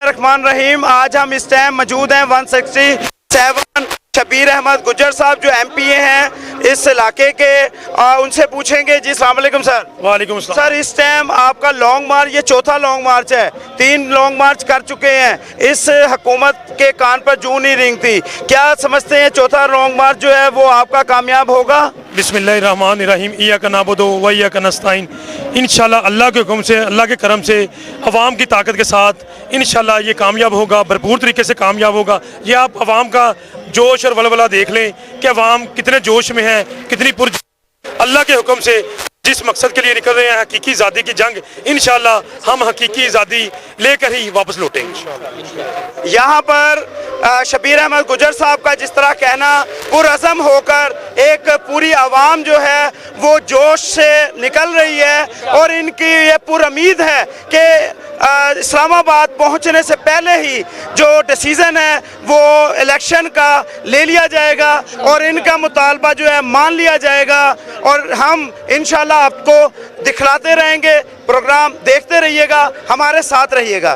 रहमान रहीम। आज हम इस टाइम मौजूद हैं 167 शबीर अहमद गुज्जर साहब जो एमपीए हैं इस इलाके के। उनसे पूछेंगे। जी अस्सलाम वालेकुम सर। वालेकुम सलाम। सर, इस टाइम आपका लॉन्ग मार्च, ये चौथा लॉन्ग मार्च है, 3 लॉन्ग मार्च कर चुके हैं। इस हुकूमत के कान पर जूं नहीं रेंगती। क्या समझते हैं चौथा लॉन्ग मार्च जो है वो आपका कामयाब होगा? बिस्मिल्लाहिर्रहमानिर्रहीम। इय्याका नअबुदु व इय्याका नस्तईन। इंशाल्लाह अल्लाह के हुक्म से, अल्लाह के करम से, अवाम की ताकत के साथ इंशाल्लाह ये कामयाब होगा, भरपूर तरीके से कामयाब होगा। ये आप अवाम का जोश और वलवला देख लें कि अवाम कितने जोश में है, कितनी अल्लाह के हुक्म से जिस मकसद के लिए निकल रहे हैं, हकीकी आज़ादी की जंग, इंशाल्लाह हम हकीकी आज़ादी लेकर ही वापस लौटेंगे। यहाँ पर शबीर अहमद गुज्जर साहब का जिस तरह कहना, पुरअज़म होकर एक पूरी आवाम जो है वो जोश से निकल रही है और इनकी ये पुरुमीद है कि इस्लामाबाद पहुँचने से पहले ही जो डिसीज़न है वो इलेक्शन का ले लिया जाएगा और इनका मुतालबा जो है मान लिया जाएगा और हम इंशाल्लाह आपको दिखलाते रहेंगे। प्रोग्राम देखते रहिएगा, हमारे साथ रहिएगा।